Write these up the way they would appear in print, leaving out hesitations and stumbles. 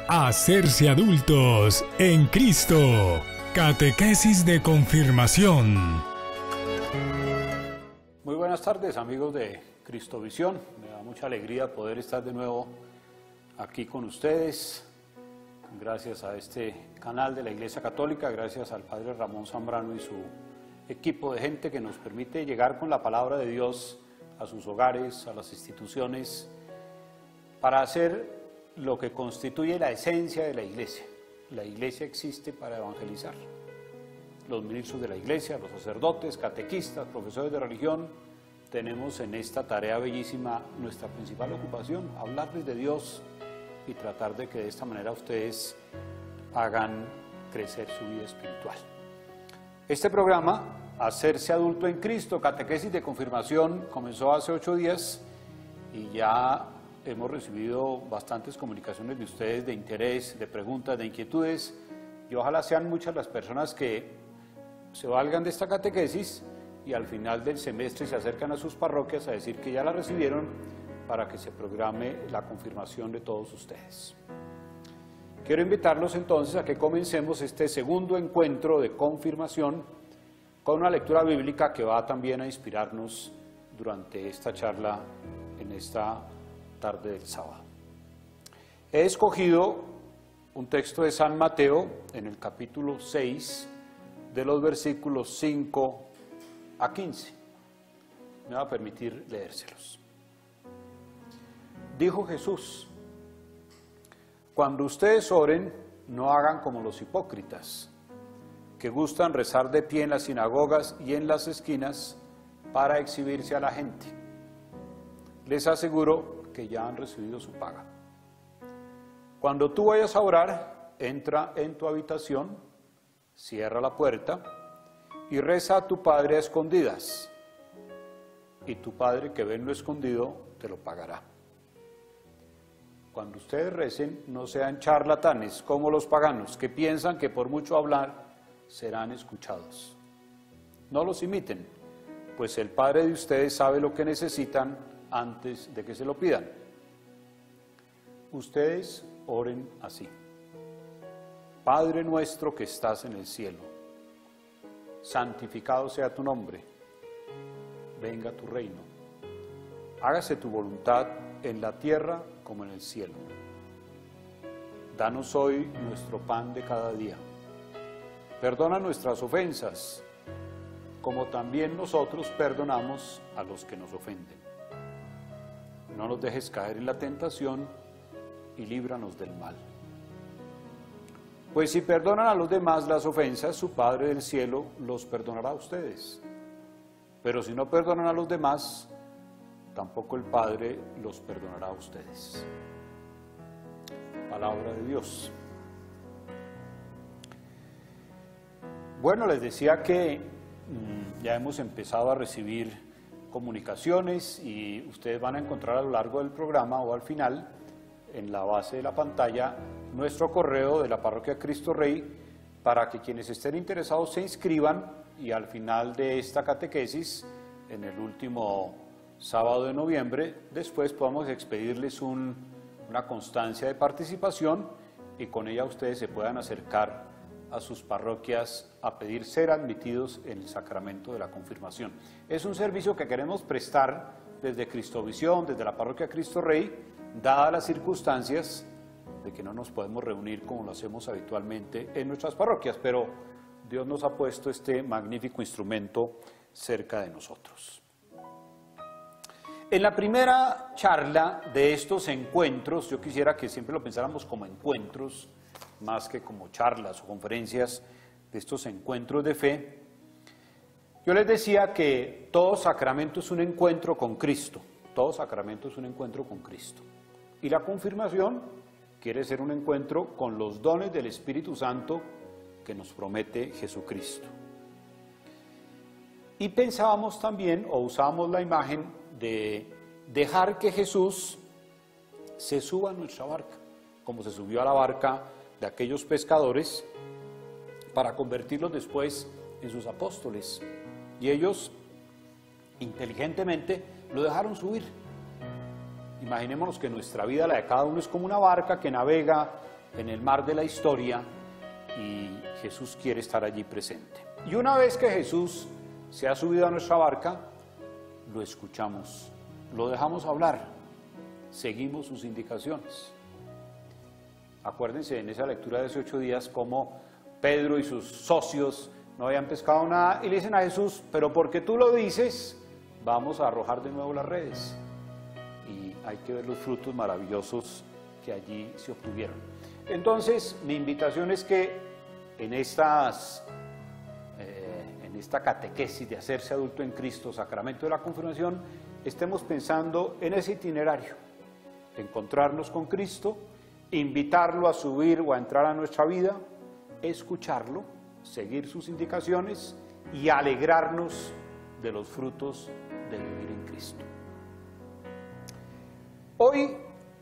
Hacerse adultos en Cristo. Catequesis de confirmación. Muy buenas tardes, amigos de Cristovisión. Me da mucha alegría poder estar de nuevo aquí con ustedes. Gracias a este canal de la Iglesia Católica, gracias al Padre Ramón Zambrano y su equipo de gente que nos permite llegar con la palabra de Dios a sus hogares, a las instituciones, para hacer lo que constituye la esencia de la Iglesia. La Iglesia existe para evangelizar. Los ministros de la Iglesia, los sacerdotes, catequistas, profesores de religión, tenemos en esta tarea bellísima nuestra principal ocupación, hablarles de Dios y tratar de que de esta manera ustedes hagan crecer su vida espiritual. Este programa, Hacerse adulto en Cristo, catequesis de confirmación, comenzó hace 8 días y ya hemos recibido bastantes comunicaciones de ustedes, de interés, de preguntas, de inquietudes, y ojalá sean muchas las personas que se valgan de esta catequesis y al final del semestre se acercan a sus parroquias a decir que ya la recibieron para que se programe la confirmación de todos ustedes. Quiero invitarlos entonces a que comencemos este segundo encuentro de confirmación con una lectura bíblica que va también a inspirarnos durante esta charla en esta tarde del sábado. He escogido un texto de San Mateo en el capítulo 6 de los versículos 5 a 15. Me va a permitir leérselos. Dijo Jesús: cuando ustedes oren, no hagan como los hipócritas, que gustan rezar de pie en las sinagogas y en las esquinas para exhibirse a la gente. Les aseguro que ya han recibido su paga. Cuando tú vayas a orar, entra en tu habitación, cierra la puerta y reza a tu Padre a escondidas, y tu Padre que ve en lo escondido te lo pagará. Cuando ustedes recen, no sean charlatanes como los paganos, que piensan que por mucho hablar serán escuchados. No los imiten, pues el Padre de ustedes sabe lo que necesitan antes de que se lo pidan. Ustedes oren así: Padre nuestro que estás en el cielo, santificado sea tu nombre, venga tu reino, hágase tu voluntad en la tierra como en el cielo. Danos hoy nuestro pan de cada día. Perdona nuestras ofensas, como también nosotros perdonamos a los que nos ofenden. No nos dejes caer en la tentación y líbranos del mal. Pues si perdonan a los demás las ofensas, su Padre del cielo los perdonará a ustedes. Pero si no perdonan a los demás, tampoco el Padre los perdonará a ustedes. Palabra de Dios. Bueno, les decía que ya hemos empezado a recibir comunicaciones y ustedes van a encontrar a lo largo del programa o al final, en la base de la pantalla, nuestro correo de la Parroquia Cristo Rey para que quienes estén interesados se inscriban y al final de esta catequesis, en el último sábado de noviembre, después podamos expedirles una constancia de participación y con ella ustedes se puedan acercar a sus parroquias a pedir ser admitidos en el sacramento de la confirmación. Es un servicio que queremos prestar desde Cristovisión, desde la Parroquia Cristo Rey, dadas las circunstancias de que no nos podemos reunir como lo hacemos habitualmente en nuestras parroquias, pero Dios nos ha puesto este magnífico instrumento cerca de nosotros. En la primera charla de estos encuentros, yo quisiera que siempre lo pensáramos como encuentros, más que como charlas o conferencias, de estos encuentros de fe. Yo les decía que todo sacramento es un encuentro con Cristo, todo sacramento es un encuentro con Cristo. Y la confirmación quiere ser un encuentro con los dones del Espíritu Santo que nos promete Jesucristo. Y pensábamos también, o usábamos la imagen de dejar que Jesús se suba a nuestra barca, como se subió a la barca de aquellos pescadores, para convertirlos después en sus apóstoles. Y ellos inteligentemente lo dejaron subir. Imaginémonos que nuestra vida, la de cada uno, es como una barca que navega en el mar de la historia y Jesús quiere estar allí presente. Y una vez que Jesús se ha subido a nuestra barca, lo escuchamos, lo dejamos hablar, seguimos sus indicaciones. Acuérdense en esa lectura de hace 8 días cómo Pedro y sus socios no habían pescado nada y le dicen a Jesús, pero porque tú lo dices, vamos a arrojar de nuevo las redes. Y hay que ver los frutos maravillosos que allí se obtuvieron. Entonces, mi invitación es que en esta catequesis de hacerse adulto en Cristo, sacramento de la confirmación, estemos pensando en ese itinerario, encontrarnos con Cristo, invitarlo a subir o a entrar a nuestra vida, escucharlo, seguir sus indicaciones y alegrarnos de los frutos de vivir en Cristo. Hoy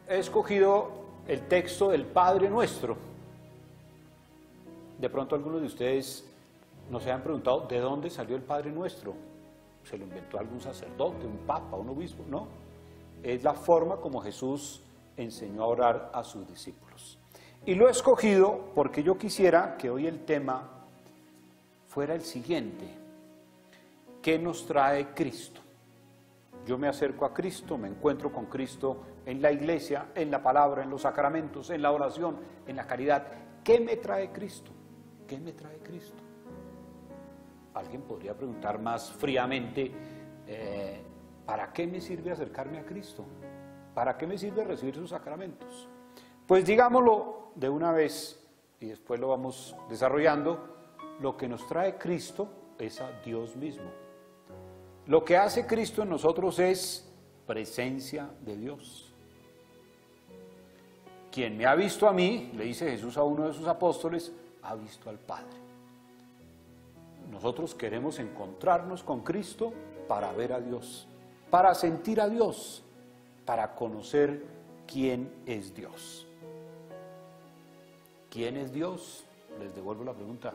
he escogido el texto del Padre Nuestro. De pronto algunos de ustedes nos han preguntado ¿de dónde salió el Padre Nuestro? ¿Se lo inventó algún sacerdote, un papa, un obispo? No, es la forma como Jesús enseñó a orar a sus discípulos. Y lo he escogido porque yo quisiera que hoy el tema fuera el siguiente: ¿qué nos trae Cristo? Yo me acerco a Cristo, me encuentro con Cristo en la iglesia, en la palabra, en los sacramentos, en la oración, en la caridad. ¿Qué me trae Cristo? ¿Qué me trae Cristo? Alguien podría preguntar más fríamente, ¿para qué me sirve acercarme a Cristo? ¿Para qué me sirve recibir sus sacramentos? Pues digámoslo de una vez y después lo vamos desarrollando. Lo que nos trae Cristo es a Dios mismo. Lo que hace Cristo en nosotros es presencia de Dios. Quien me ha visto a mí, le dice Jesús a uno de sus apóstoles, ha visto al Padre. Nosotros queremos encontrarnos con Cristo para ver a Dios, para sentir a Dios, para conocer quién es Dios. ¿Quién es Dios? Les devuelvo la pregunta.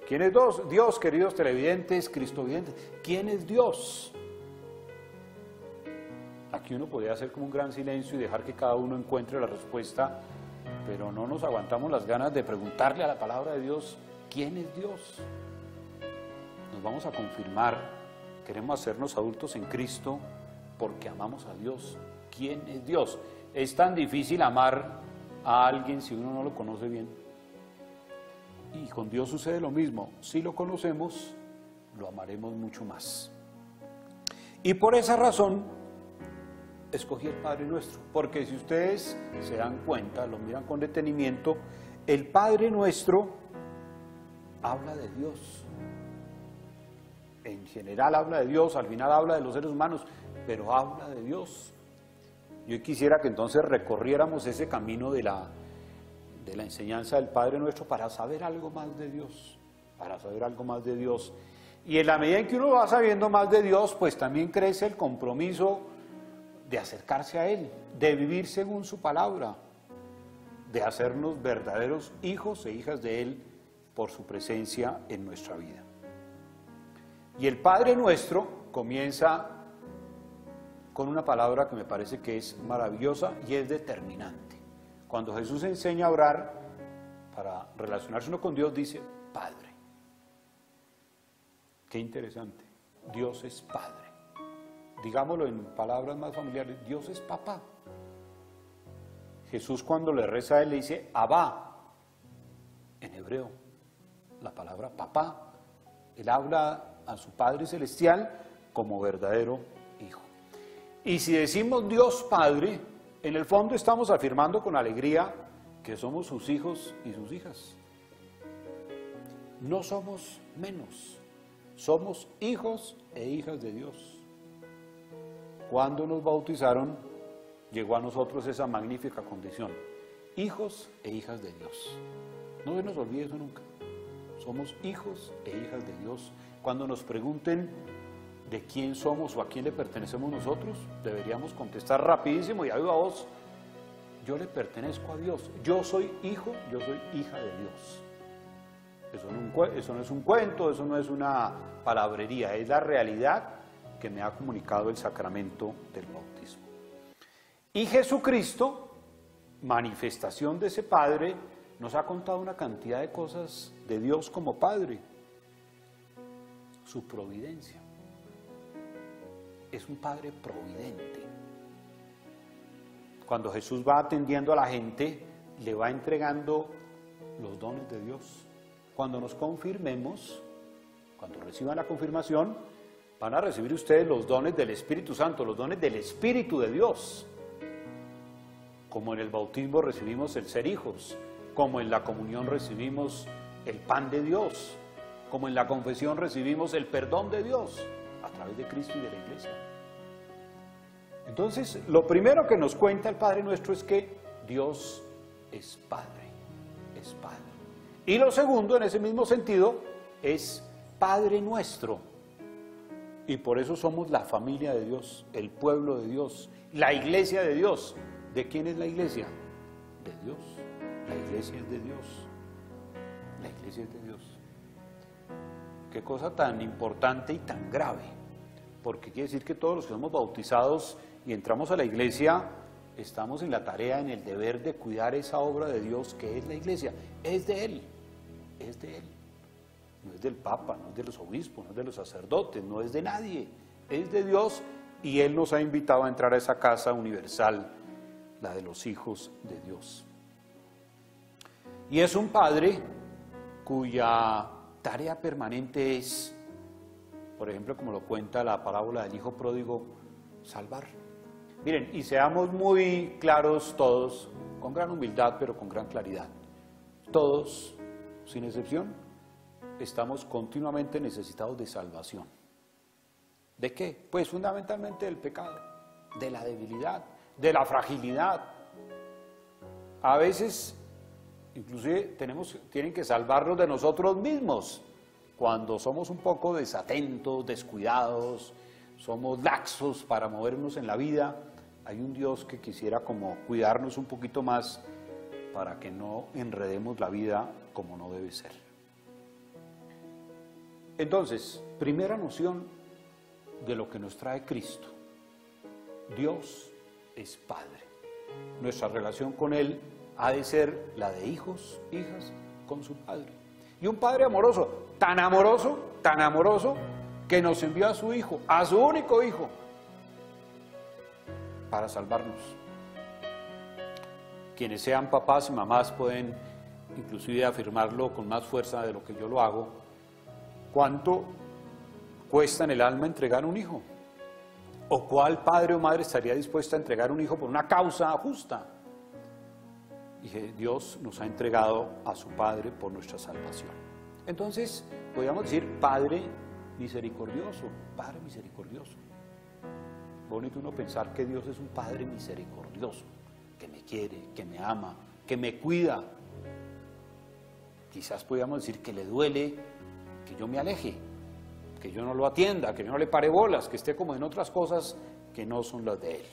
¿Quién es Dios, queridos televidentes, cristovidentes? ¿Quién es Dios? Aquí uno podría hacer como un gran silencio y dejar que cada uno encuentre la respuesta, pero no nos aguantamos las ganas de preguntarle a la palabra de Dios, ¿quién es Dios? Nos vamos a confirmar, queremos hacernos adultos en Cristo porque amamos a Dios. ¿Quién es Dios? Es tan difícil amar a alguien si uno no lo conoce bien. Y con Dios sucede lo mismo. Si lo conocemos, lo amaremos mucho más. Y por esa razón, escogí el Padre Nuestro. Porque si ustedes se dan cuenta, lo miran con detenimiento, el Padre Nuestro habla de Dios. En general habla de Dios, al final habla de los seres humanos, pero habla de Dios. Yo quisiera que entonces recorriéramos ese camino de la enseñanza del Padre Nuestro para saber algo más de Dios, para saber algo más de Dios. Y en la medida en que uno va sabiendo más de Dios, pues también crece el compromiso de acercarse a Él, de vivir según su palabra, de hacernos verdaderos hijos e hijas de Él por su presencia en nuestra vida. Y el Padre Nuestro comienza con una palabra que me parece que es maravillosa y es determinante. Cuando Jesús enseña a orar para relacionarse uno con Dios, dice Padre. Qué interesante. Dios es Padre. Digámoslo en palabras más familiares, Dios es papá. Jesús cuando le reza a Él le dice Abba, en hebreo, la palabra papá. Él habla a su Padre Celestial como verdadero Hijo. Y si decimos Dios Padre, en el fondo estamos afirmando con alegría que somos sus hijos y sus hijas. No somos menos, somos hijos e hijas de Dios. Cuando nos bautizaron, llegó a nosotros esa magnífica condición, hijos e hijas de Dios. No se nos olvide eso nunca. Somos hijos e hijas de Dios. Cuando nos pregunten de quién somos o a quién le pertenecemos nosotros, deberíamos contestar rapidísimo y a viva voz, yo le pertenezco a Dios, yo soy hijo, yo soy hija de Dios. Eso no es un cuento, eso no es una palabrería, es la realidad que me ha comunicado el sacramento del bautismo. Y Jesucristo, manifestación de ese Padre, nos ha contado una cantidad de cosas de Dios como Padre. Su providencia. Es un Padre providente. Cuando Jesús va atendiendo a la gente, le va entregando los dones de Dios. Cuando nos confirmemos, cuando reciban la confirmación, van a recibir ustedes los dones del Espíritu Santo, los dones del Espíritu de Dios. Como en el bautismo recibimos el ser hijos, como en la comunión recibimos el pan de Dios, como en la confesión recibimos el perdón de Dios a través de Cristo y de la Iglesia. Entonces, lo primero que nos cuenta el Padre Nuestro es que Dios es Padre, es Padre. Y lo segundo, en ese mismo sentido, es Padre Nuestro. Y por eso somos la familia de Dios, el pueblo de Dios, la iglesia de Dios. ¿De quién es la iglesia? De Dios. La iglesia es de Dios. La iglesia es de Dios. Qué cosa tan importante y tan grave. Porque quiere decir que todos los que somos bautizados y entramos a la iglesia, estamos en la tarea, en el deber de cuidar esa obra de Dios que es la iglesia. Es de Él. Es de Él. No es del Papa, no es de los obispos, no es de los sacerdotes, no es de nadie. Es de Dios y Él nos ha invitado a entrar a esa casa universal, la de los hijos de Dios. Y es un Padre cuya tarea permanente es, por ejemplo, como lo cuenta la parábola del hijo pródigo, salvar. Miren, y seamos muy claros todos, con gran humildad, pero con gran claridad. Todos, sin excepción, estamos continuamente necesitados de salvación. ¿De qué? Pues fundamentalmente del pecado, de la debilidad, de la fragilidad. A veces, inclusive, tienen que salvarnos de nosotros mismos, cuando somos un poco desatentos, descuidados, somos laxos para movernos en la vida. Hay un Dios que quisiera como cuidarnos un poquito más para que no enredemos la vida como no debe ser. Entonces, primera noción de lo que nos trae Cristo. Dios es Padre. Nuestra relación con Él ha de ser la de hijos, hijas, con su Padre. Y un Padre amoroso, que nos envió a su Hijo, a su único Hijo, para salvarnos. Quienes sean papás y mamás pueden inclusive afirmarlo con más fuerza de lo que yo lo hago. ¿Cuánto cuesta en el alma entregar un hijo? ¿O cuál padre o madre estaría dispuesta a entregar un hijo por una causa justa? Y Dios nos ha entregado a su Padre por nuestra salvación. Entonces, podríamos decir Padre misericordioso, Padre misericordioso. Bonito uno pensar que Dios es un Padre misericordioso, que me quiere, que me ama, que me cuida. Quizás podríamos decir que le duele que yo me aleje, que yo no lo atienda, que yo no le pare bolas, que esté como en otras cosas que no son las de Él.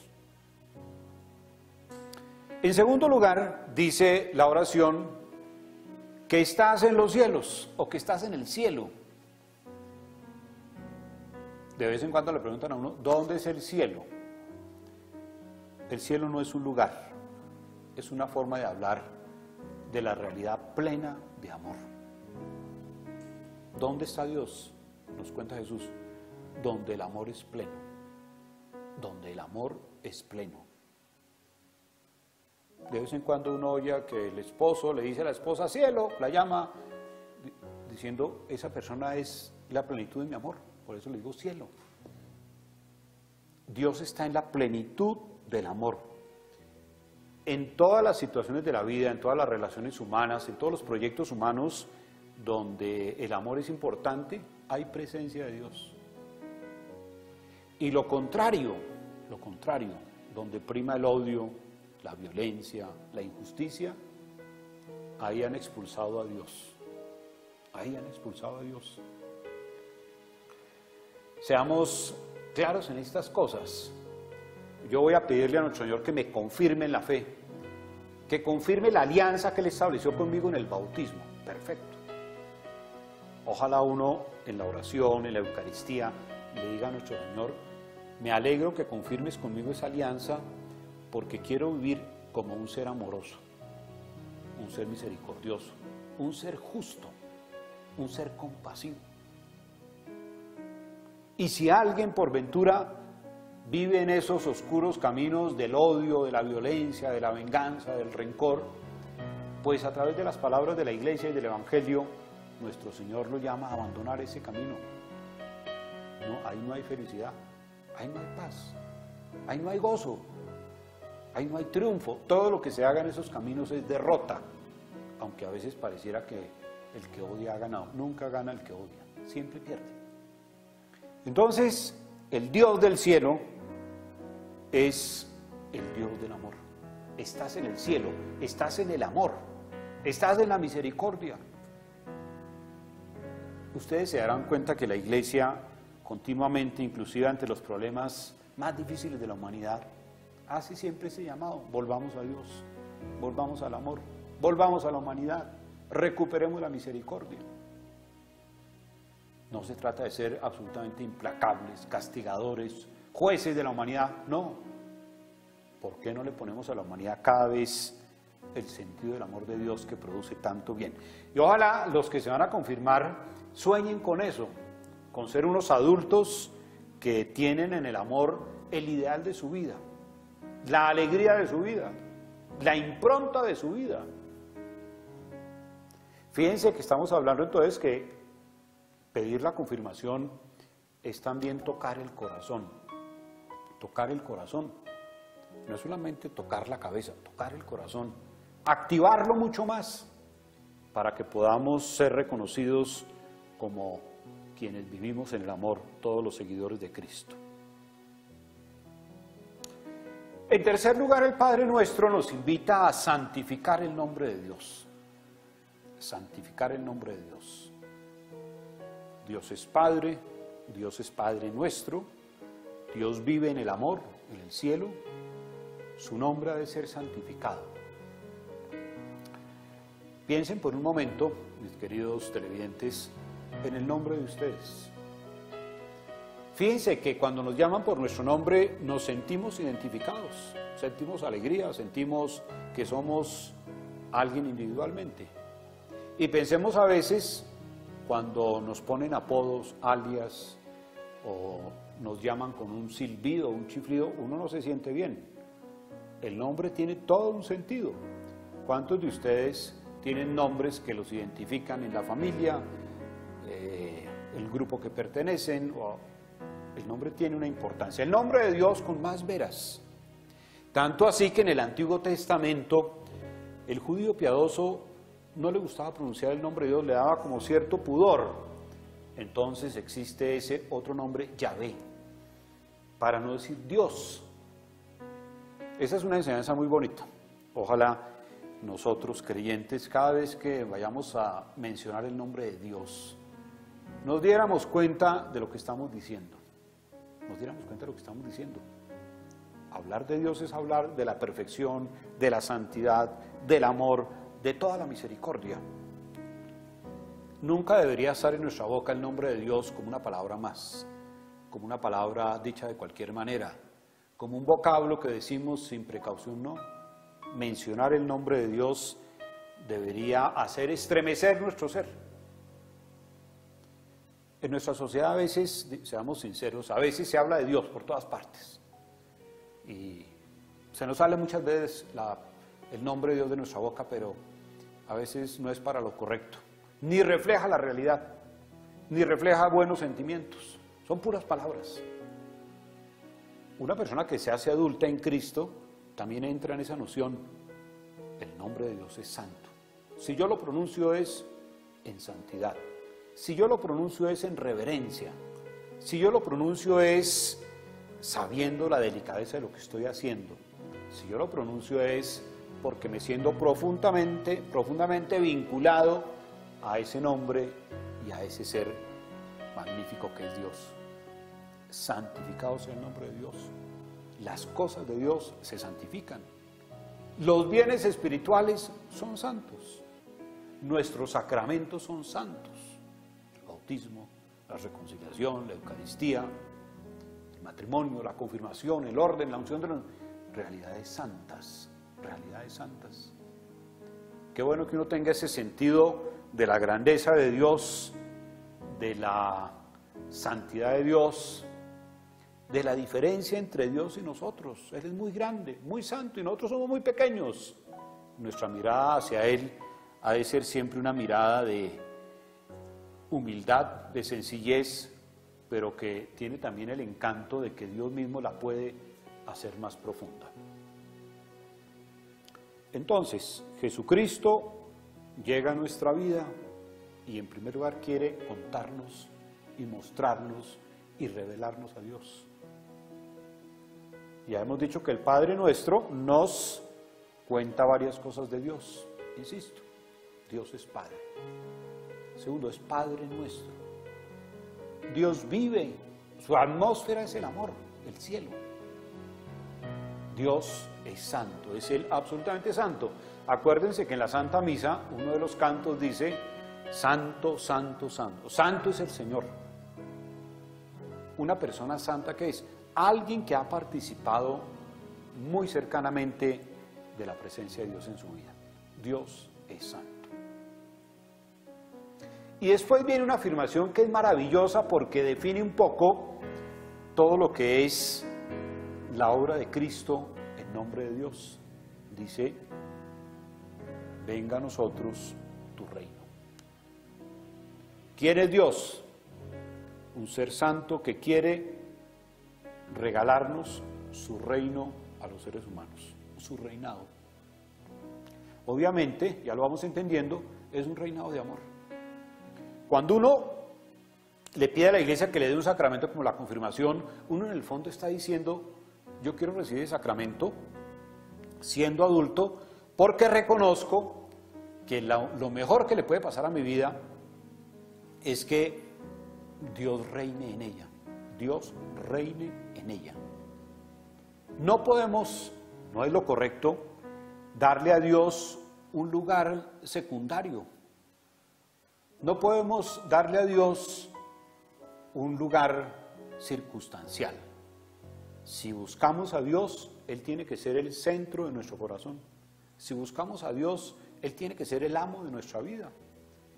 En segundo lugar, dice la oración, que estás en los cielos o que estás en el cielo. De vez en cuando le preguntan a uno, ¿dónde es el cielo? El cielo no es un lugar, es una forma de hablar de la realidad plena de amor. ¿Dónde está Dios? Nos cuenta Jesús, donde el amor es pleno, donde el amor es pleno. De vez en cuando uno oye que el esposo le dice a la esposa, cielo, la llama, diciendo, esa persona es la plenitud de mi amor, por eso le digo cielo. Dios está en la plenitud del amor. En todas las situaciones de la vida, en todas las relaciones humanas, en todos los proyectos humanos, donde el amor es importante, hay presencia de Dios. Y lo contrario, donde prima el odio, la violencia, la injusticia, ahí han expulsado a Dios. Ahí han expulsado a Dios. Seamos claros en estas cosas. Yo voy a pedirle a nuestro Señor que me confirme en la fe, que confirme la alianza que Él estableció conmigo en el bautismo. Perfecto. Ojalá uno en la oración, en la Eucaristía, le diga a nuestro Señor, me alegro que confirmes conmigo esa alianza porque quiero vivir como un ser amoroso. un ser misericordioso, un ser justo, un ser compasivo. Y si alguien por ventura vive en esos oscuros caminos del odio, de la violencia, de la venganza, del rencor, pues a través de las palabras de la Iglesia y del Evangelio, nuestro Señor lo llama a abandonar ese camino. No, ahí no hay felicidad, ahí no hay paz, ahí no hay gozo, ahí no hay triunfo. Todo lo que se haga en esos caminos es derrota, aunque a veces pareciera que el que odia ha ganado. Nunca gana el que odia, siempre pierde. Entonces, el Dios del cielo es el Dios del amor. Estás en el cielo, estás en el amor, estás en la misericordia. Ustedes se darán cuenta que la Iglesia continuamente, inclusive ante los problemas más difíciles de la humanidad, hace siempre ese llamado: volvamos a Dios, volvamos al amor, volvamos a la humanidad, recuperemos la misericordia. No se trata de ser absolutamente implacables, castigadores, jueces de la humanidad, no. ¿Por qué no le ponemos a la humanidad cada vez el sentido del amor de Dios que produce tanto bien? Y ojalá los que se van a confirmar sueñen con eso, con ser unos adultos que tienen en el amor el ideal de su vida, la alegría de su vida, la impronta de su vida. Fíjense que estamos hablando entonces que pedir la confirmación es también tocar el corazón. Tocar el corazón. No es solamente tocar la cabeza, tocar el corazón. Activarlo mucho más para que podamos ser reconocidos como quienes vivimos en el amor, todos los seguidores de Cristo. En tercer lugar, el Padre Nuestro nos invita a santificar el nombre de Dios. Santificar el nombre de Dios. Dios es Padre nuestro, Dios vive en el amor, en el cielo, su nombre ha de ser santificado. Piensen por un momento, mis queridos televidentes, en el nombre de ustedes. Fíjense que cuando nos llaman por nuestro nombre nos sentimos identificados, sentimos alegría, sentimos que somos alguien individualmente. Y pensemos a veces, cuando nos ponen apodos, alias, o nos llaman con un silbido, un chiflido, uno no se siente bien. El nombre tiene todo un sentido. ¿Cuántos de ustedes tienen nombres que los identifican en la familia, el grupo que pertenecen? El nombre tiene una importancia. El nombre de Dios con más veras. Tanto así que en el Antiguo Testamento, el judío piadoso no le gustaba pronunciar el nombre de Dios, le daba como cierto pudor. Entonces existe ese otro nombre, Yahvé, para no decir Dios. Esa es una enseñanza muy bonita. Ojalá nosotros creyentes, cada vez que vayamos a mencionar el nombre de Dios, nos diéramos cuenta de lo que estamos diciendo. Nos diéramos cuenta de lo que estamos diciendo. Hablar de Dios es hablar de la perfección, de la santidad, del amor, de toda la misericordia. Nunca debería estar en nuestra boca el nombre de Dios como una palabra más, como una palabra dicha de cualquier manera, como un vocablo que decimos sin precaución, no. Mencionar el nombre de Dios debería hacer estremecer nuestro ser. En nuestra sociedad a veces, seamos sinceros, a veces se habla de Dios por todas partes. Y se nos sale muchas veces el nombre de Dios de nuestra boca, pero a veces no es para lo correcto. Ni refleja la realidad, ni refleja buenos sentimientos. Son puras palabras. Una persona que se hace adulta en Cristo también entra en esa noción. El nombre de Dios es santo. Si yo lo pronuncio es en santidad. Si yo lo pronuncio es en reverencia. Si yo lo pronuncio es sabiendo la delicadeza de lo que estoy haciendo. Si yo lo pronuncio es porque me siento profundamente vinculado a ese nombre y a ese ser magnífico que es Dios. Santificado sea el nombre de Dios. Las cosas de Dios se santifican. Los bienes espirituales son santos. Nuestros sacramentos son santos. El bautismo, la reconciliación, la Eucaristía, el matrimonio, la confirmación, el orden, la unción de las realidades santas. Realidades santas. Qué bueno que uno tenga ese sentido de la grandeza de Dios, de la santidad de Dios, de la diferencia entre Dios y nosotros. Él es muy grande, muy santo y nosotros somos muy pequeños. Nuestra mirada hacia Él ha de ser siempre una mirada de humildad, de sencillez, pero que tiene también el encanto de que Dios mismo la puede hacer más profunda. Entonces, Jesucristo llega a nuestra vida y en primer lugar quiere contarnos y mostrarnos y revelarnos a Dios. Ya hemos dicho que el Padre Nuestro nos cuenta varias cosas de Dios. Insisto, Dios es Padre. Segundo, es Padre Nuestro. Dios vive, su atmósfera es el amor, el cielo. Dios es santo, es Él absolutamente santo. Acuérdense que en la Santa Misa, uno de los cantos dice, santo, santo, santo. Santo es el Señor. Una persona santa, ¿qué es? Alguien que ha participado muy cercanamente de la presencia de Dios en su vida. Dios es santo. Y después viene una afirmación que es maravillosa porque define un poco todo lo que es la obra de Cristo en nombre de Dios. Dice, venga a nosotros tu reino. ¿Quién es Dios? Un ser santo que quiere regalarnos su reino a los seres humanos, su reinado. Obviamente, ya lo vamos entendiendo, es un reinado de amor. Cuando uno le pide a la iglesia que le dé un sacramento como la confirmación, uno en el fondo está diciendo, yo quiero recibir el sacramento siendo adulto porque reconozco que lo mejor que le puede pasar a mi vida es que Dios reine en ella. Dios reine en ella. No podemos, no es lo correcto, darle a Dios un lugar secundario. No podemos darle a Dios un lugar circunstancial. Si buscamos a Dios, Él tiene que ser el centro de nuestro corazón. Si buscamos a Dios, Él tiene que ser el amo de nuestra vida.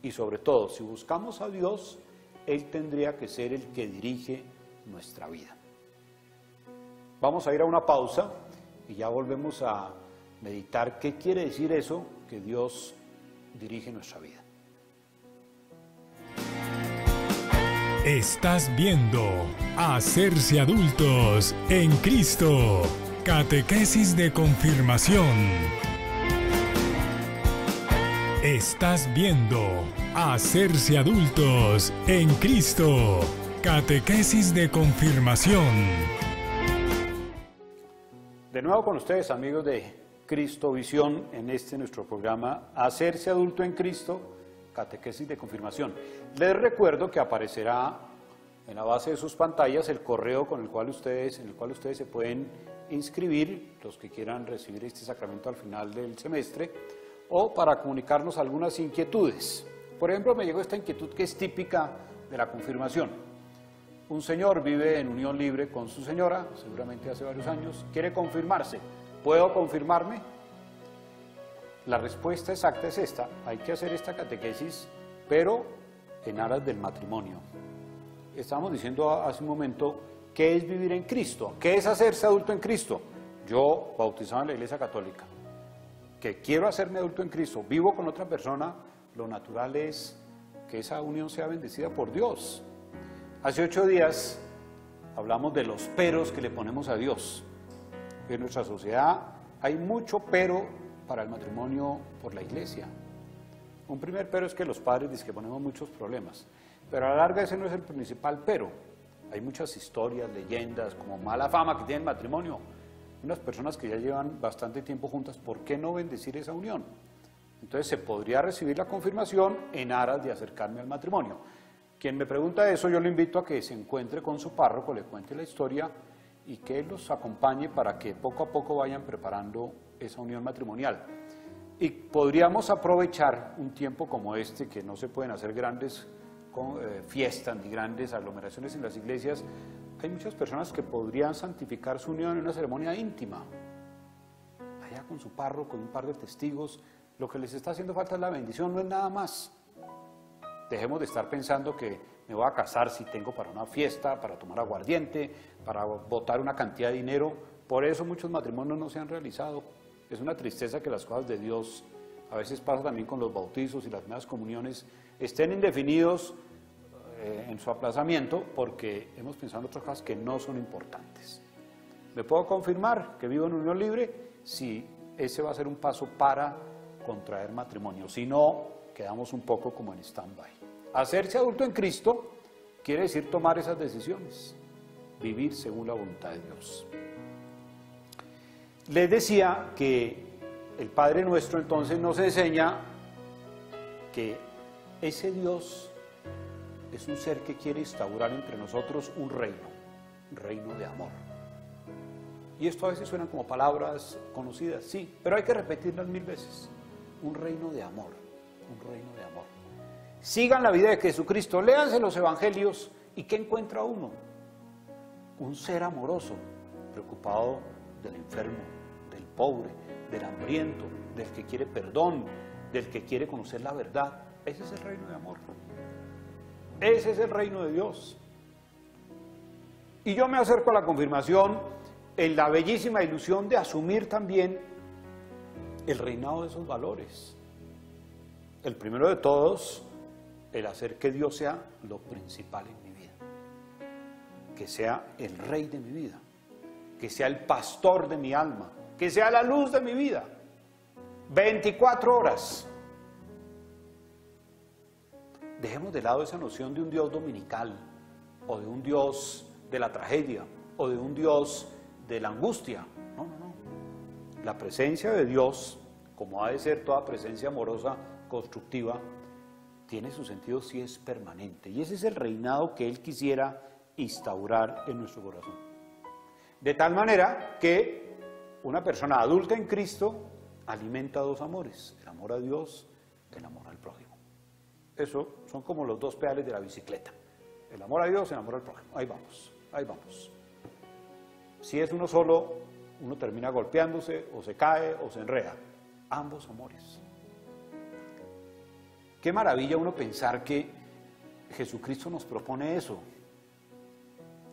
Y sobre todo, si buscamos a Dios, Él tendría que ser el que dirige nuestra vida. Vamos a ir a una pausa y ya volvemos a meditar qué quiere decir eso, que Dios dirige nuestra vida. Estás viendo Hacerse Adultos en Cristo. Catequesis de confirmación. Estás viendo Hacerse Adultos en Cristo. Catequesis de confirmación. De nuevo con ustedes, amigos de Cristo Visión, en este nuestro programa Hacerse Adulto en Cristo, Catequesis de confirmación. Les recuerdo que aparecerá en la base de sus pantallas el correo en el cual ustedes se pueden inscribir, los que quieran recibir este sacramento al final del semestre, o para comunicarnos algunas inquietudes. Por ejemplo, me llegó esta inquietud que es típica de la confirmación. Un señor vive en unión libre con su señora, seguramente hace varios años, quiere confirmarse. ¿Puedo confirmarme? La respuesta exacta es esta: hay que hacer esta catequesis, pero en aras del matrimonio. Estábamos diciendo hace un momento, ¿qué es vivir en Cristo? ¿Qué es hacerse adulto en Cristo? Yo, bautizado en la Iglesia Católica, que quiero hacerme adulto en Cristo, vivo con otra persona, lo natural es que esa unión sea bendecida por Dios. Hace 8 días hablamos de los peros que le ponemos a Dios. En nuestra sociedad hay mucho pero para el matrimonio por la Iglesia. Un primer pero es que los padres dicen que ponemos muchos problemas, pero a la larga ese no es el principal pero. Hay muchas historias, leyendas, como mala fama que tiene el matrimonio. Unas personas que ya llevan bastante tiempo juntas, ¿por qué no bendecir esa unión? Entonces se podría recibir la confirmación en aras de acercarme al matrimonio. Quien me pregunta eso, yo lo invito a que se encuentre con su párroco, le cuente la historia y que él los acompañe para que poco a poco vayan preparando esa unión matrimonial. Y podríamos aprovechar un tiempo como este, que no se pueden hacer grandes fiestas ni grandes aglomeraciones en las iglesias. Hay muchas personas que podrían santificar su unión en una ceremonia íntima, allá con su párroco, con un par de testigos, Lo que les está haciendo falta es la bendición, no es nada más. Dejemos de estar pensando que me voy a casar si tengo para una fiesta, para tomar aguardiente, para botar una cantidad de dinero. Por eso muchos matrimonios no se han realizado. Es una tristeza que las cosas de Dios, a veces pasa también con los bautizos y las nuevas comuniones, estén indefinidos en su aplazamiento porque hemos pensado en otras cosas que no son importantes. ¿Me puedo confirmar que vivo en unión libre? Sí, ese va a ser un paso para contraer matrimonio. Si no, quedamos un poco como en stand-by. Hacerse adulto en Cristo quiere decir tomar esas decisiones, vivir según la voluntad de Dios. Les decía que el Padre Nuestro entonces nos enseña que ese Dios es un ser que quiere instaurar entre nosotros un reino de amor. Y esto a veces suenan como palabras conocidas, sí, pero hay que repetirlas 1000 veces. Un reino de amor, un reino de amor. Sigan la vida de Jesucristo, léanse los evangelios y ¿qué encuentra uno? Un ser amoroso, preocupado del enfermo, del pobre, del hambriento, del que quiere perdón, del que quiere conocer la verdad. Ese es el reino de amor. Ese es el reino de Dios. Y yo me acerco a la confirmación en la bellísima ilusión de asumir también el reinado de esos valores. El primero de todos, el hacer que Dios sea lo principal en mi vida, que sea el rey de mi vida, que sea el pastor de mi alma, que sea la luz de mi vida, 24 horas. Dejemos de lado esa noción de un Dios dominical, o de un Dios de la tragedia, o de un Dios de la angustia. No, no, no. La presencia de Dios, como ha de ser toda presencia amorosa, constructiva, tiene su sentido si es permanente. Y ese es el reinado que Él quisiera instaurar en nuestro corazón. De tal manera que una persona adulta en Cristo alimenta dos amores, el amor a Dios, el amor al prójimo. Eso son como los dos pedales de la bicicleta. El amor a Dios, el amor al prójimo. Ahí vamos, ahí vamos. Si es uno solo, uno termina golpeándose, o se cae, o se enreda. Ambos amores. Qué maravilla uno pensar que Jesucristo nos propone eso.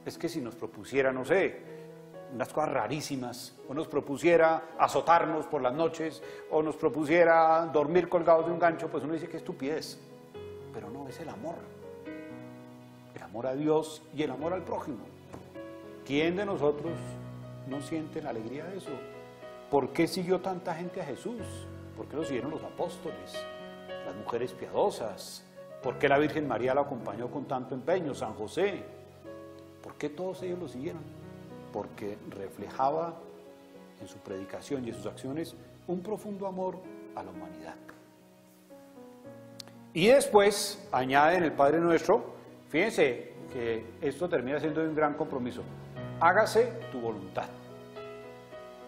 Es que si nos propusiera, no sé, unas cosas rarísimas, o nos propusiera azotarnos por las noches, o nos propusiera dormir colgados de un gancho, pues uno dice qué estupidez. Pero no, es el amor a Dios y el amor al prójimo. ¿Quién de nosotros no siente la alegría de eso? ¿Por qué siguió tanta gente a Jesús? ¿Por qué lo siguieron los apóstoles, las mujeres piadosas? ¿Por qué la Virgen María lo acompañó con tanto empeño, San José? ¿Por qué todos ellos lo siguieron? Porque reflejaba en su predicación y en sus acciones un profundo amor a la humanidad. Y después añade en el Padre Nuestro, fíjense que esto termina siendo un gran compromiso: hágase tu voluntad.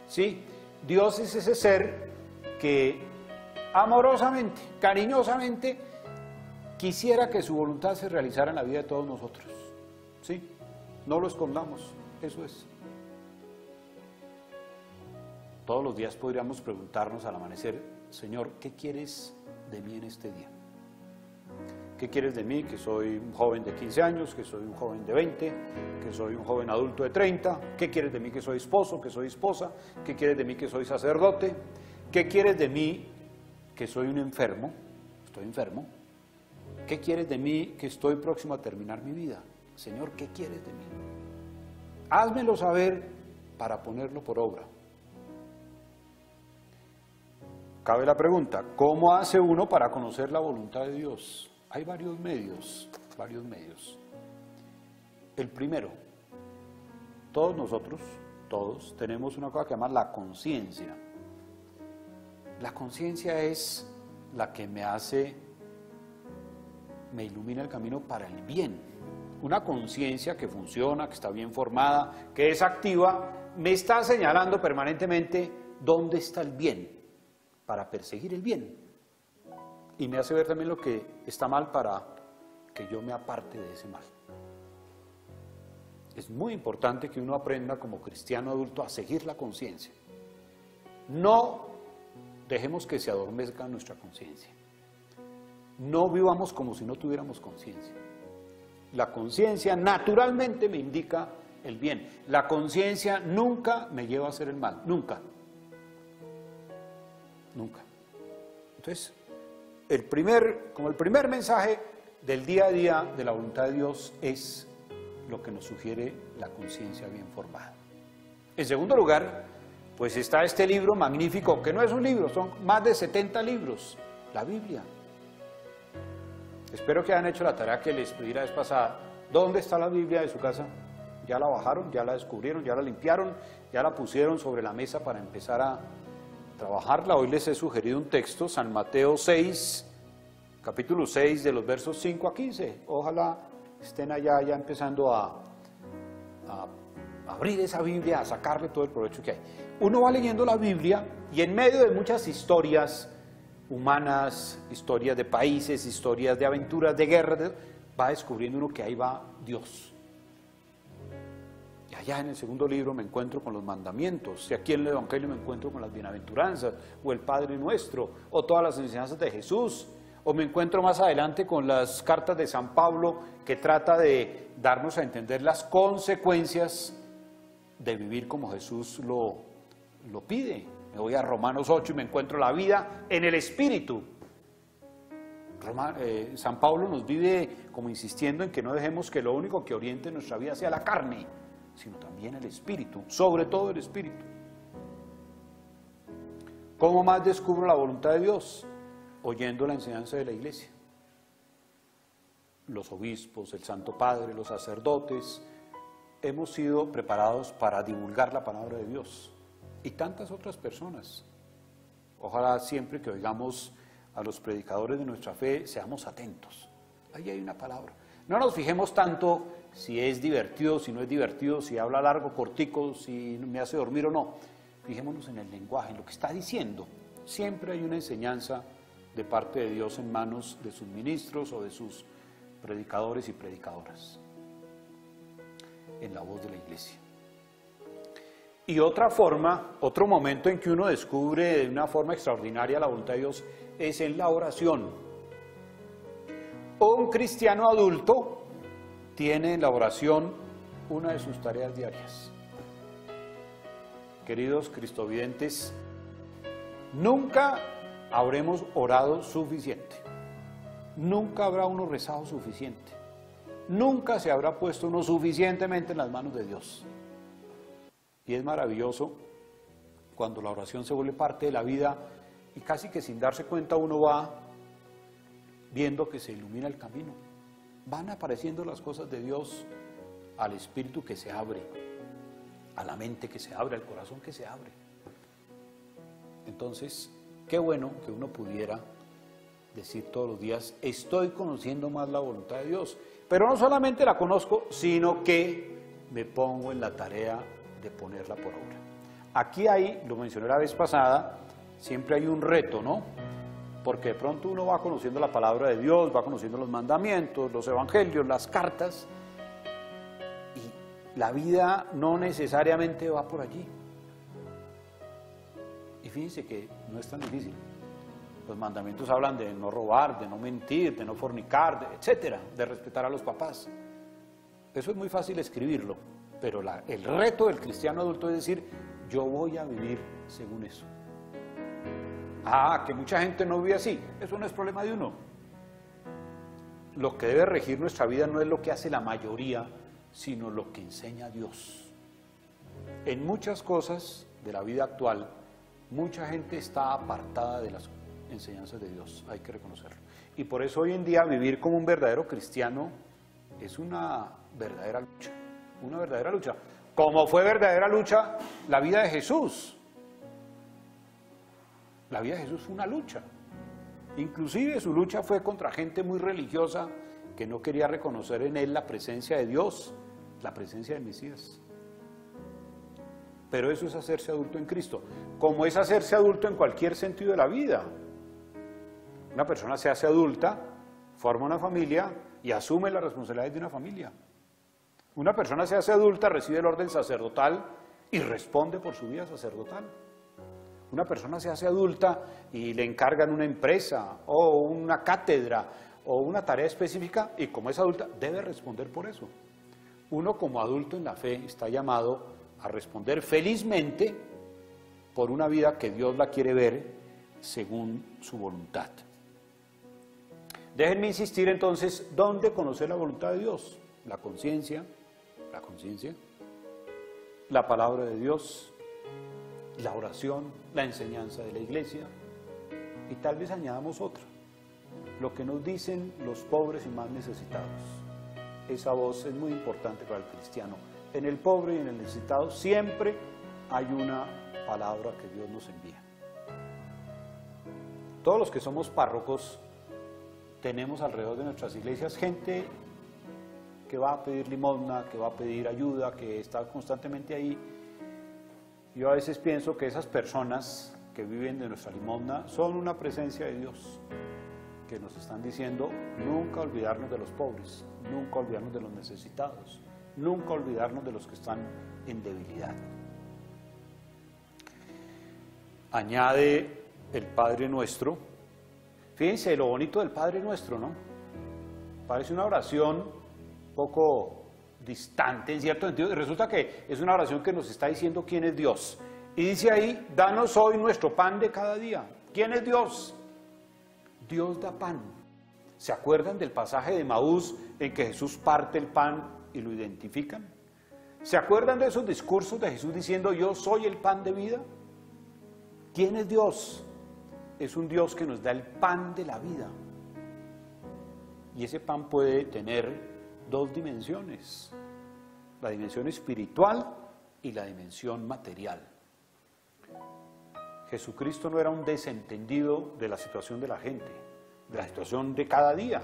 Sí, Dios es ese ser que amorosamente, cariñosamente, quisiera que su voluntad se realizara en la vida de todos nosotros. Sí, no lo escondamos, eso es. Todos los días podríamos preguntarnos al amanecer: Señor, ¿qué quieres de mí en este día? ¿Qué quieres de mí? Que soy un joven de 15 años, que soy un joven de 20, que soy un joven adulto de 30. ¿Qué quieres de mí? Que soy esposo, que soy esposa. ¿Qué quieres de mí? Que soy sacerdote. ¿Qué quieres de mí? Que soy un enfermo, estoy enfermo. ¿Qué quieres de mí? Que estoy próximo a terminar mi vida. Señor, ¿qué quieres de mí? Házmelo saber para ponerlo por obra. Cabe la pregunta: ¿cómo hace uno para conocer la voluntad de Dios? Hay varios medios, varios medios. El primero, todos nosotros, todos, tenemos una cosa que se llama la conciencia. La conciencia es la que me ilumina el camino para el bien. Una conciencia que funciona, que está bien formada, que es activa, me está señalando permanentemente dónde está el bien, para perseguir el bien. Y me hace ver también lo que está mal para que yo me aparte de ese mal. Es muy importante que uno aprenda como cristiano adulto a seguir la conciencia. No dejemos que se adormezca nuestra conciencia. No vivamos como si no tuviéramos conciencia. La conciencia naturalmente me indica el bien. La conciencia nunca me lleva a hacer el mal, nunca. Nunca. Entonces, el primer mensaje del día a día de la voluntad de Dios es lo que nos sugiere la conciencia bien formada. En segundo lugar, pues está este libro magnífico, que no es un libro, son más de 70 libros, la Biblia. Espero que hayan hecho la tarea que les pedí la vez pasada. ¿Dónde está la Biblia de su casa? ¿Ya la bajaron? ¿Ya la descubrieron? ¿Ya la limpiaron? ¿Ya la pusieron sobre la mesa para empezar a trabajarla? Hoy les he sugerido un texto, San Mateo 6, capítulo 6, de los versos 5 a 15. Ojalá estén allá ya empezando a abrir esa Biblia, a sacarle todo el provecho que hay. Uno va leyendo la Biblia y en medio de muchas historias humanas, historias de países, historias de aventuras, de guerras, va descubriendo uno que ahí va Dios. Y allá en el segundo libro me encuentro con los mandamientos, y aquí en el Evangelio me encuentro con las bienaventuranzas, o el Padre Nuestro, o todas las enseñanzas de Jesús, o me encuentro más adelante con las cartas de San Pablo, que trata de darnos a entender las consecuencias de vivir como Jesús lo pide. Me voy a Romanos 8 y me encuentro la vida en el Espíritu. San Pablo nos vive como insistiendo en que no dejemos que lo único que oriente nuestra vida sea la carne, sino también el Espíritu, sobre todo el Espíritu. ¿Cómo más descubro la voluntad de Dios? Oyendo la enseñanza de la Iglesia. Los obispos, el Santo Padre, los sacerdotes, hemos sido preparados para divulgar la palabra de Dios. Y tantas otras personas. Ojalá siempre que oigamos a los predicadores de nuestra fe, seamos atentos. Ahí hay una palabra. No nos fijemos tanto si es divertido, si no es divertido, si habla largo, cortico, si me hace dormir o no. Fijémonos en el lenguaje, en lo que está diciendo. Siempre hay una enseñanza de parte de Dios en manos de sus ministros o de sus predicadores y predicadoras, en la voz de la Iglesia. Y otra forma, otro momento en que uno descubre de una forma extraordinaria la voluntad de Dios es en la oración. Un cristiano adulto tiene en la oración una de sus tareas diarias. Queridos cristovidentes, nunca habremos orado suficiente. Nunca habrá uno rezado suficiente. Nunca se habrá puesto uno suficientemente en las manos de Dios. Y es maravilloso cuando la oración se vuelve parte de la vida y casi que sin darse cuenta uno va viendo que se ilumina el camino. Van apareciendo las cosas de Dios al espíritu que se abre, a la mente que se abre, al corazón que se abre. Entonces, qué bueno que uno pudiera decir todos los días, estoy conociendo más la voluntad de Dios. Pero no solamente la conozco, sino que me pongo en la tarea de ponerla por obra. Aquí hay, lo mencioné la vez pasada, siempre hay un reto, ¿no? Porque de pronto uno va conociendo la palabra de Dios, va conociendo los mandamientos, los evangelios, las cartas, y la vida no necesariamente va por allí. Y fíjense que no es tan difícil. Los mandamientos hablan de no robar, de no mentir, de no fornicar, etcétera, de respetar a los papás. Eso es muy fácil escribirlo, pero el reto del cristiano adulto es decir, yo voy a vivir según eso. Que mucha gente no vive así, eso no es problema de uno. Lo que debe regir nuestra vida no es lo que hace la mayoría, sino lo que enseña Dios. En muchas cosas de la vida actual, mucha gente está apartada de las enseñanzas de Dios, hay que reconocerlo. Y por eso hoy en día vivir como un verdadero cristiano es una verdadera lucha, una verdadera lucha. Como fue verdadera lucha la vida de Jesús. La vida de Jesús fue una lucha. Inclusive su lucha fue contra gente muy religiosa que no quería reconocer en él la presencia de Dios, la presencia del Mesías. Pero eso es hacerse adulto en Cristo, como es hacerse adulto en cualquier sentido de la vida. Una persona se hace adulta, forma una familia y asume las responsabilidades de una familia. Una persona se hace adulta, recibe el orden sacerdotal y responde por su vida sacerdotal. Una persona se hace adulta y le encargan una empresa o una cátedra o una tarea específica y como es adulta debe responder por eso. Uno como adulto en la fe está llamado a responder felizmente por una vida que Dios la quiere ver según su voluntad. Déjenme insistir entonces, ¿dónde conocer la voluntad de Dios? La conciencia, la palabra de Dios, la oración, la enseñanza de la iglesia y tal vez añadamos otra, lo que nos dicen los pobres y más necesitados. Esa voz es muy importante para el cristiano. En el pobre y en el necesitado siempre hay una palabra que Dios nos envía. Todos los que somos párrocos tenemos alrededor de nuestras iglesias gente que va a pedir limosna, que va a pedir ayuda, que está constantemente ahí. Yo a veces pienso que esas personas que viven de nuestra limosna son una presencia de Dios, que nos están diciendo nunca olvidarnos de los pobres, nunca olvidarnos de los necesitados, nunca olvidarnos de los que están en debilidad. Añade el Padre Nuestro. Fíjense lo bonito del Padre Nuestro, ¿no? Parece una oración poco distante en cierto sentido, y resulta que es una oración que nos está diciendo quién es Dios. Y dice ahí, danos hoy nuestro pan de cada día. ¿Quién es Dios? Dios da pan. ¿Se acuerdan del pasaje de Maús en que Jesús parte el pan y lo identifican? ¿Se acuerdan de esos discursos de Jesús diciendo, yo soy el pan de vida? ¿Quién es Dios? Es un Dios que nos da el pan de la vida. Y ese pan puede tener dos dimensiones, la dimensión espiritual y la dimensión material. Jesucristo no era un desentendido de la situación de la gente, de la situación de cada día.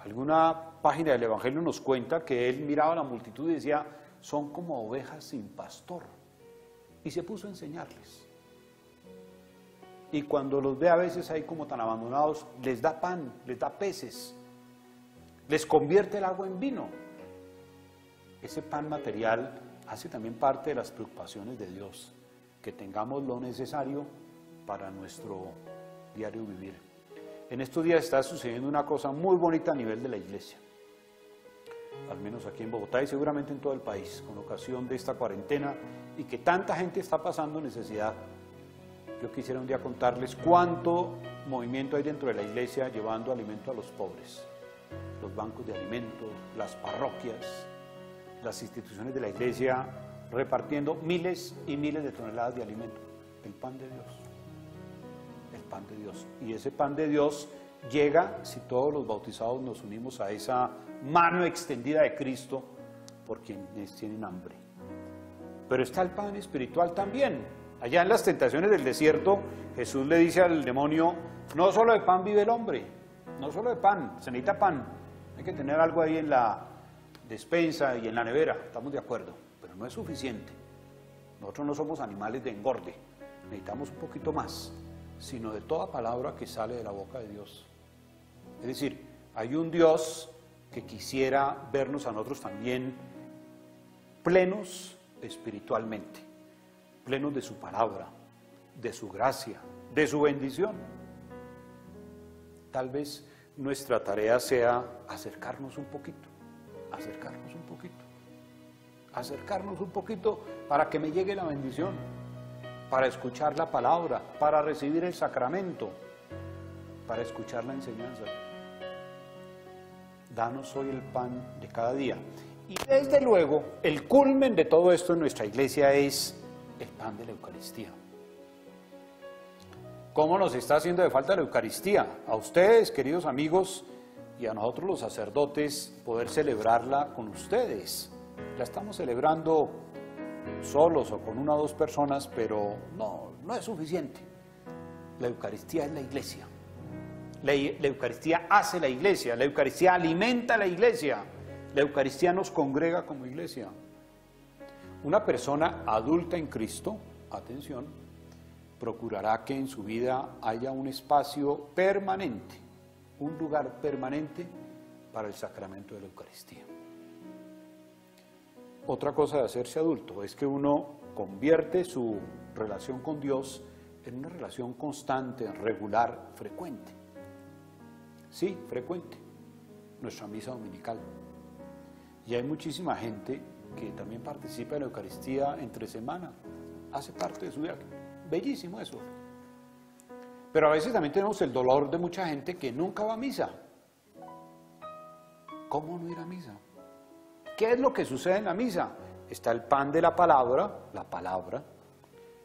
Alguna página del Evangelio nos cuenta que él miraba a la multitud y decía, son como ovejas sin pastor, y se puso a enseñarles. Y cuando los ve a veces ahí como tan abandonados, les da pan, les da peces, les convierte el agua en vino. Ese pan material hace también parte de las preocupaciones de Dios, que tengamos lo necesario para nuestro diario vivir. En estos días está sucediendo una cosa muy bonita a nivel de la iglesia, al menos aquí en Bogotá y seguramente en todo el país, con ocasión de esta cuarentena y que tanta gente está pasando necesidad. Yo quisiera un día contarles cuánto movimiento hay dentro de la iglesia llevando alimento a los pobres. Los bancos de alimentos, las parroquias, las instituciones de la iglesia repartiendo miles y miles de toneladas de alimento. El pan de Dios. El pan de Dios. Y ese pan de Dios llega si todos los bautizados nos unimos a esa mano extendida de Cristo por quienes tienen hambre. Pero está el pan espiritual también. Allá en las tentaciones del desierto, Jesús le dice al demonio, no solo de pan vive el hombre, no solo de pan, se necesita pan. Hay que tener algo ahí en la despensa y en la nevera, estamos de acuerdo, pero no es suficiente. Nosotros no somos animales de engorde, necesitamos un poquito más, sino de toda palabra que sale de la boca de Dios. Es decir, hay un Dios que quisiera vernos a nosotros también plenos espiritualmente, plenos de su palabra, de su gracia, de su bendición. Tal vez nuestra tarea sea acercarnos un poquito, acercarnos un poquito para que me llegue la bendición, para escuchar la palabra, para recibir el sacramento, para escuchar la enseñanza. Danos hoy el pan de cada día. Y desde luego, el culmen de todo esto en nuestra iglesia es el pan de la Eucaristía. ¿Cómo nos está haciendo de falta la Eucaristía? A ustedes, queridos amigos, y a nosotros los sacerdotes, poder celebrarla con ustedes. La estamos celebrando solos o con una o dos personas, pero no es suficiente. La Eucaristía es la iglesia. La Eucaristía hace la iglesia, la Eucaristía alimenta la iglesia, la Eucaristía nos congrega como iglesia. Una persona adulta en Cristo, atención, procurará que en su vida haya un espacio permanente, un lugar permanente para el sacramento de la Eucaristía. Otra cosa de hacerse adulto es que uno convierte su relación con Dios en una relación constante, regular, frecuente. Sí, frecuente. Nuestra misa dominical. Y hay muchísima gente que también participa en la Eucaristía entre semana. Hace parte de su vida. Bellísimo eso. Pero a veces también tenemos el dolor de mucha gente que nunca va a misa. ¿Cómo no ir a misa? ¿Qué es lo que sucede en la misa? Está el pan de la palabra,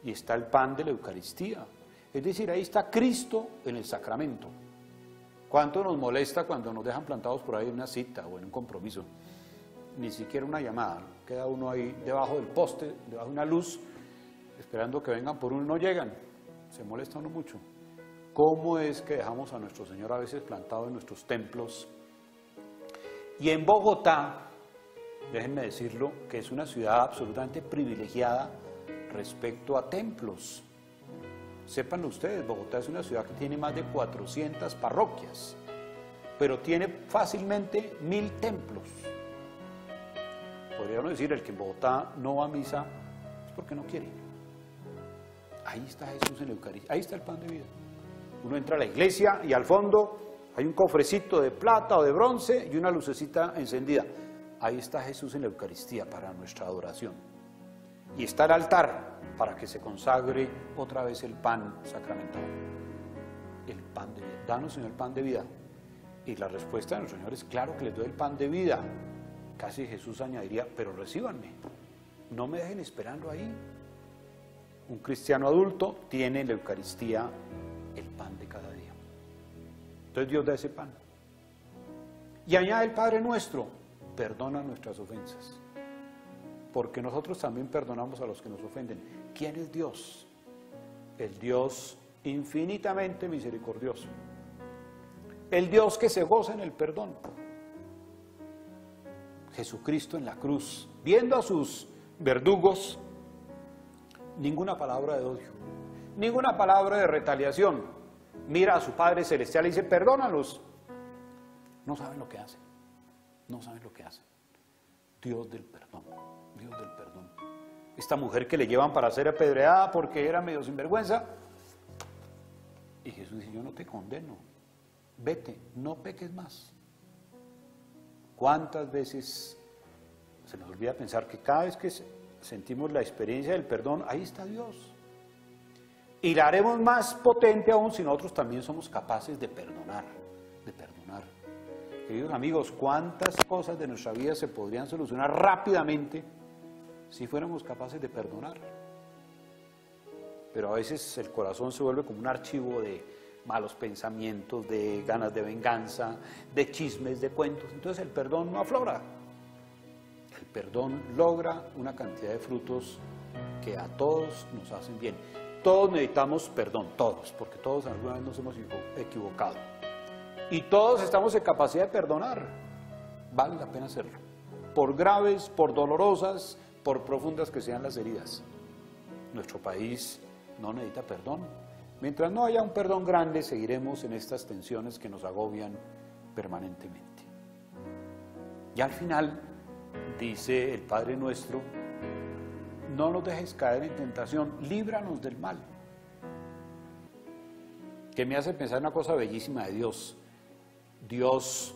y está el pan de la Eucaristía. Es decir, ahí está Cristo en el sacramento. ¿Cuánto nos molesta cuando nos dejan plantados por ahí en una cita o en un compromiso? Ni siquiera una llamada, ¿no? Queda uno ahí debajo del poste, debajo de una luz, esperando que vengan por uno y no llegan. Se molesta uno mucho. ¿Cómo es que dejamos a nuestro Señor a veces plantado en nuestros templos? Y en Bogotá, déjenme decirlo, que es una ciudad absolutamente privilegiada respecto a templos. Sépanlo ustedes, Bogotá es una ciudad que tiene más de 400 parroquias, pero tiene fácilmente 1000 templos. Podríamos decir, el que en Bogotá no va a misa es porque no quiere. Ahí está Jesús en la Eucaristía, ahí está el pan de vida. Uno entra a la iglesia y al fondo hay un cofrecito de plata o de bronce y una lucecita encendida. Ahí está Jesús en la Eucaristía para nuestra adoración. Y está el altar para que se consagre otra vez el pan sacramental. El pan de vida. Danos, Señor, el pan de vida. Y la respuesta de nuestro Señor es: claro que les doy el pan de vida. Casi Jesús añadiría: pero recíbanme. No me dejen esperando ahí. Un cristiano adulto tiene en la Eucaristía el pan de cada día. Entonces Dios da ese pan. Y añade el Padre Nuestro: perdona nuestras ofensas, porque nosotros también perdonamos a los que nos ofenden. ¿Quién es Dios? El Dios infinitamente misericordioso, el Dios que se goza en el perdón. Jesucristo en la cruz, viendo a sus verdugos, ninguna palabra de odio, ninguna palabra de retaliación. Mira a su Padre Celestial y dice: perdónalos. No saben lo que hacen, no saben lo que hacen. Dios del perdón, Dios del perdón. Esta mujer que le llevan para ser apedreada porque era medio sinvergüenza, y Jesús dice: yo no te condeno, vete, no peques más. ¿Cuántas veces se nos olvida pensar que cada vez que sentimos la experiencia del perdón, ahí está Dios? Y la haremos más potente aún si nosotros también somos capaces de perdonar, de perdonar. Queridos amigos, ¿cuántas cosas de nuestra vida se podrían solucionar rápidamente si fuéramos capaces de perdonar? Pero a veces el corazón se vuelve como un archivo de malos pensamientos, de ganas de venganza, de chismes, de cuentos. Entonces el perdón no aflora. El perdón logra una cantidad de frutos que a todos nos hacen bien. Todos necesitamos perdón, todos, porque todos alguna vez nos hemos equivocado. Y todos estamos en capacidad de perdonar. Vale la pena hacerlo. Por graves, por dolorosas, por profundas que sean las heridas. Nuestro país no necesita perdón. Mientras no haya un perdón grande, seguiremos en estas tensiones que nos agobian permanentemente. Y al final, dice el Padre Nuestro: no nos dejes caer en tentación, líbranos del mal. Que me hace pensar una cosa bellísima de Dios. Dios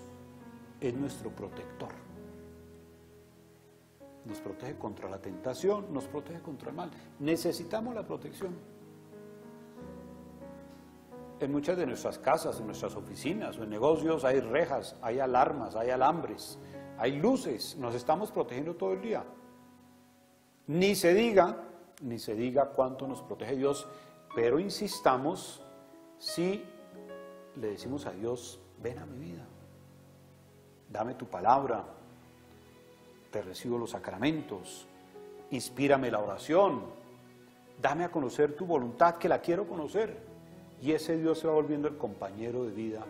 es nuestro protector. Nos protege contra la tentación, nos protege contra el mal. Necesitamos la protección. En muchas de nuestras casas, en nuestras oficinas o en negocios hay rejas, hay alarmas, hay alambres, hay luces. Nos estamos protegiendo todo el día. Ni se diga cuánto nos protege Dios, pero insistamos si le decimos a Dios: ven a mi vida, dame tu palabra, te recibo los sacramentos, inspírame la oración, dame a conocer tu voluntad, que la quiero conocer. Y ese Dios se va volviendo el compañero de vida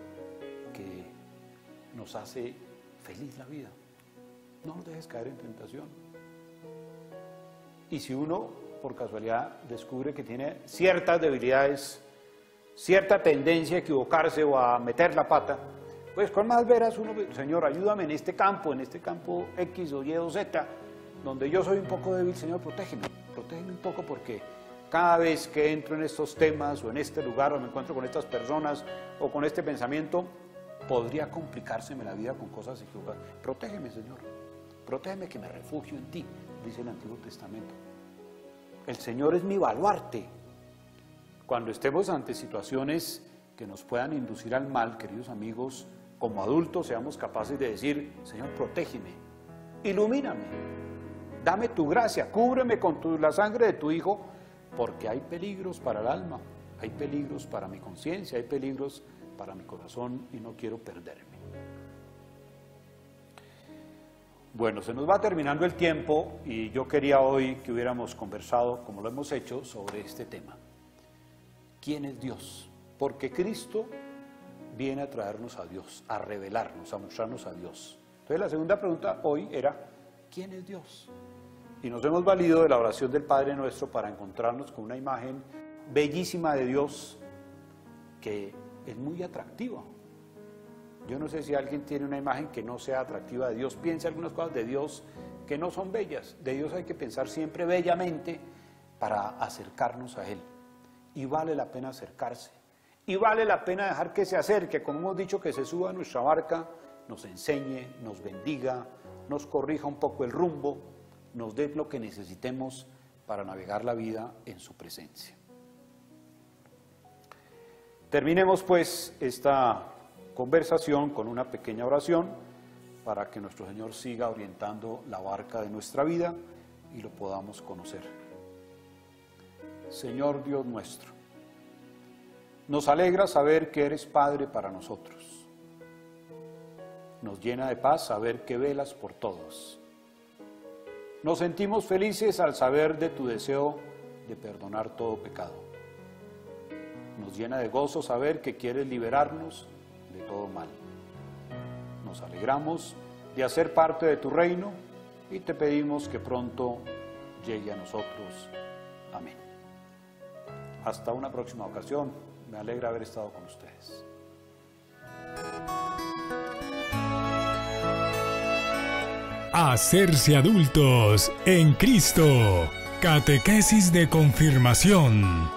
que nos hace feliz la vida. No nos dejes caer en tentación. Y si uno, por casualidad, descubre que tiene ciertas debilidades, cierta tendencia a equivocarse o a meter la pata, pues con más veras uno: Señor, ayúdame en este campo X o Y o Z, donde yo soy un poco débil. Señor, protégeme un poco, porque cada vez que entro en estos temas o en este lugar o me encuentro con estas personas o con este pensamiento, podría complicárseme la vida con cosas equivocadas. Protégeme, Señor, protégeme que me refugio en ti, dice el Antiguo Testamento. El Señor es mi baluarte. Cuando estemos ante situaciones que nos puedan inducir al mal, queridos amigos, como adultos seamos capaces de decir: Señor, protégeme, ilumíname, dame tu gracia, cúbreme con la sangre de tu Hijo, porque hay peligros para el alma, hay peligros para mi conciencia, hay peligros para mi corazón y no quiero perderme. Bueno, se nos va terminando el tiempo y yo quería hoy que hubiéramos conversado, como lo hemos hecho, sobre este tema. ¿Quién es Dios? Porque Cristo viene a traernos a Dios, a revelarnos, a mostrarnos a Dios. Entonces la segunda pregunta hoy era: ¿quién es Dios? Y nos hemos valido de la oración del Padre Nuestro para encontrarnos con una imagen bellísima de Dios que es muy atractiva. Yo no sé si alguien tiene una imagen que no sea atractiva de Dios. Piensa algunas cosas de Dios que no son bellas. De Dios hay que pensar siempre bellamente para acercarnos a Él. Y vale la pena acercarse. Y vale la pena dejar que se acerque, como hemos dicho, que se suba a nuestra barca, nos enseñe, nos bendiga, nos corrija un poco el rumbo, nos dé lo que necesitemos para navegar la vida en su presencia. Terminemos pues esta conversación con una pequeña oración para que nuestro Señor siga orientando la barca de nuestra vida y lo podamos conocer. Señor Dios nuestro, nos alegra saber que eres Padre para nosotros. Nos llena de paz saber que velas por todos. Nos sentimos felices al saber de tu deseo de perdonar todo pecado. Nos llena de gozo saber que quieres liberarnos de todo mal. Nos alegramos de hacer parte de tu reino y te pedimos que pronto llegue a nosotros. Amén. Hasta una próxima ocasión. Me alegra haber estado con ustedes. Hacerse adultos en Cristo. Catequesis de confirmación.